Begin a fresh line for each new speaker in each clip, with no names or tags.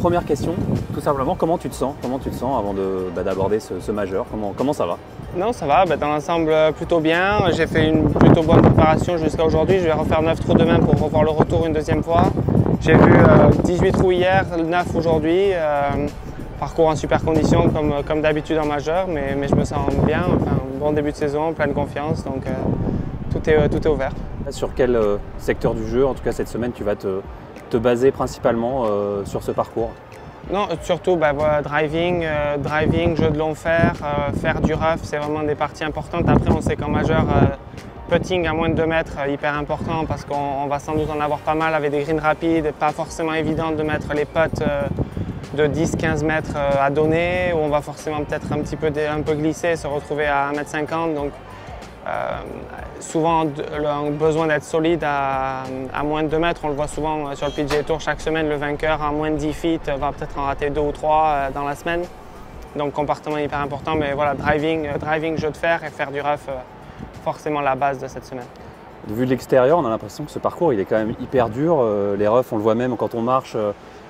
première question, tout simplement, comment tu te sens? Comment tu te sens avant d'aborder ce majeur? Comment ça va?
Non, ça va, dans l'ensemble plutôt bien. J'ai fait une plutôt bonne préparation jusqu'à aujourd'hui. Je vais refaire 9 trous demain pour revoir le retour une deuxième fois. J'ai vu 18 trous hier, 9 aujourd'hui. Parcours en super condition comme d'habitude en majeur, mais je me sens bien. Enfin, bon début de saison, pleine confiance, donc tout est ouvert.
Sur quel secteur du jeu, en tout cas cette semaine, tu vas te baser principalement sur ce parcours?
Non, surtout voilà, driving, jeu de long fer, faire du rough, c'est vraiment des parties importantes. Après, on sait qu'en majeur, putting à moins de 2 mètres, hyper important parce qu'on va sans doute en avoir pas mal avec des greens rapides, pas forcément évident de mettre les putts de 10-15 mètres à donner, où on va forcément peut-être un peu glisser, se retrouver à 1,50 m. Donc, souvent, le besoin d'être solide à moins de 2 mètres, on le voit souvent sur le PGA Tour chaque semaine, le vainqueur à moins de 10 feet va peut-être en rater 2 ou 3 dans la semaine. Donc comportement hyper important, mais voilà, driving, jeu de fer et faire du rough, forcément la base de cette semaine.
Vu de l'extérieur, on a l'impression que ce parcours il est quand même hyper dur. Les roughs, on le voit même quand on marche,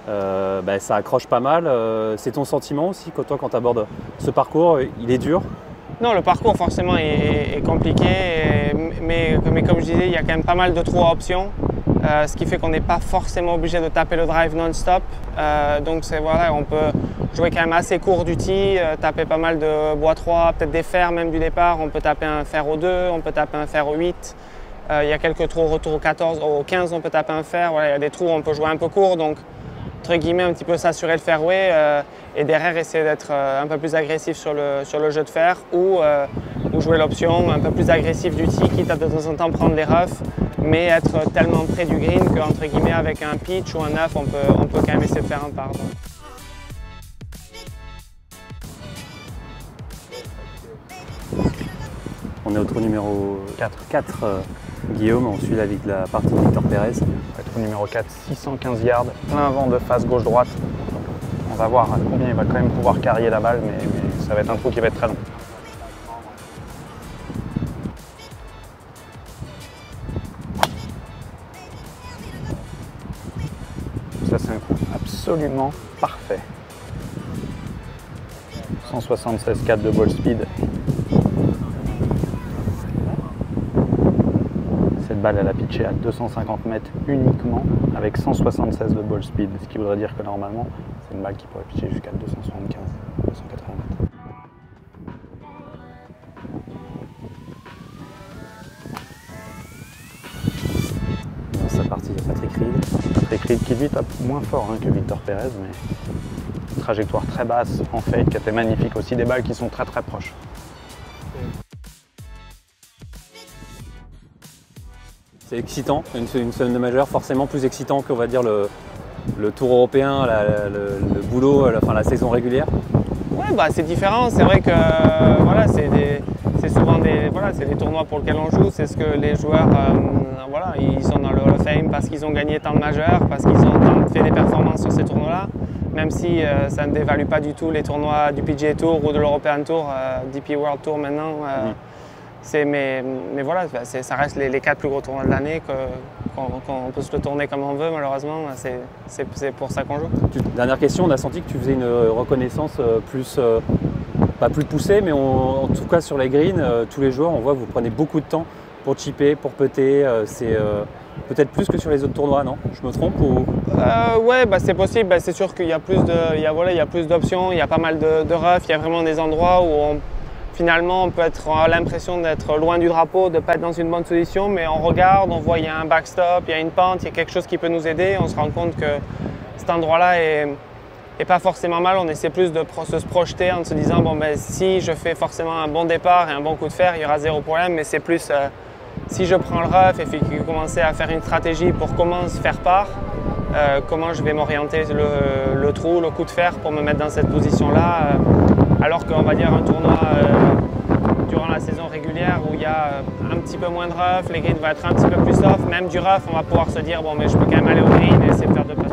ça accroche pas mal. C'est ton sentiment aussi, toi, quand tu abordes ce parcours, il est dur?
Non, le parcours forcément est compliqué, mais comme je disais, il y a quand même pas mal de trous à options, ce qui fait qu'on n'est pas forcément obligé de taper le drive non-stop. Donc voilà, on peut jouer quand même assez court du tee, taper pas mal de bois 3, peut-être des fers même du départ. On peut taper un fer au 2, on peut taper un fer au 8. Il y a quelques trous au retour au 14, au 15 on peut taper un fer. Voilà, il y a des trous où on peut jouer un peu court, donc entre guillemets un petit peu s'assurer le fairway et derrière essayer d'être un peu plus agressif sur le jeu de fer ou jouer l'option un peu plus agressif du tee, quitte à de temps en temps prendre les roughs, mais être tellement près du green qu'entre guillemets avec un pitch ou un 9 on peut quand même essayer de faire un par.
On est au trou numéro 4, Guillaume, on suit la partie de Victor Pérez.
Trou numéro 4, 615 yards, plein vent de face gauche-droite. On va voir combien il va quand même pouvoir carrier la balle, mais ça va être un trou qui va être très long. Ça, c'est un coup absolument parfait. 176,4 de ball speed. Cette balle, elle a pitché à 250 mètres uniquement avec 176 de ball speed, ce qui voudrait dire que normalement, c'est une balle qui pourrait pitcher jusqu'à 275, 280 mètres.
Dans sa partie, il y a Patrick Reed.
Patrick Reed qui lui tape moins fort que Victor Pérez, mais une trajectoire très basse en fade qui était magnifique. Aussi des balles qui sont très très proches.
C'est excitant, une semaine de majeur, forcément plus excitant qu'on va dire le tour européen, le boulot, la saison régulière.
Ouais, c'est différent. C'est vrai que voilà, c'est souvent des tournois pour lesquels on joue. C'est ce que les joueurs, ils sont dans le Hall of Fame parce qu'ils ont gagné tant de majeurs, parce qu'ils ont fait des performances sur ces tournois-là. Même si ça ne dévalue pas du tout les tournois du PGA Tour ou de l'European Tour, DP World Tour maintenant. Mais voilà, ça reste les 4 plus gros tournois de l'année, qu'on peut se le tourner comme on veut, malheureusement, c'est pour ça qu'on joue.
Dernière question, on a senti que tu faisais une reconnaissance pas plus poussée, mais en tout cas sur les greens, tous les jours, on voit que vous prenez beaucoup de temps pour chipper, pour putter, c'est peut-être plus que sur les autres tournois, non? Je me trompe ou...
Ouais, c'est possible, c'est sûr qu'il y a plus d'options, il y a pas mal de rough, il y a vraiment des endroits où finalement, on peut avoir l'impression d'être loin du drapeau, de ne pas être dans une bonne position, mais on regarde, on voit qu'il y a un backstop, il y a une pente, il y a quelque chose qui peut nous aider. On se rend compte que cet endroit-là est pas forcément mal. On essaie plus de se projeter en se disant si je fais forcément un bon départ et un bon coup de fer, il y aura zéro problème, mais c'est plus si je prends le rough et puis commencer à faire une stratégie pour comment se faire part, comment je vais m'orienter le trou, le coup de fer pour me mettre dans cette position-là. Alors qu'on va dire un tournoi durant la saison régulière où il y a un petit peu moins de rough, les greens vont être un petit peu plus soft, même du rough, on va pouvoir se dire mais je peux quand même aller au green et essayer de faire 2 putts.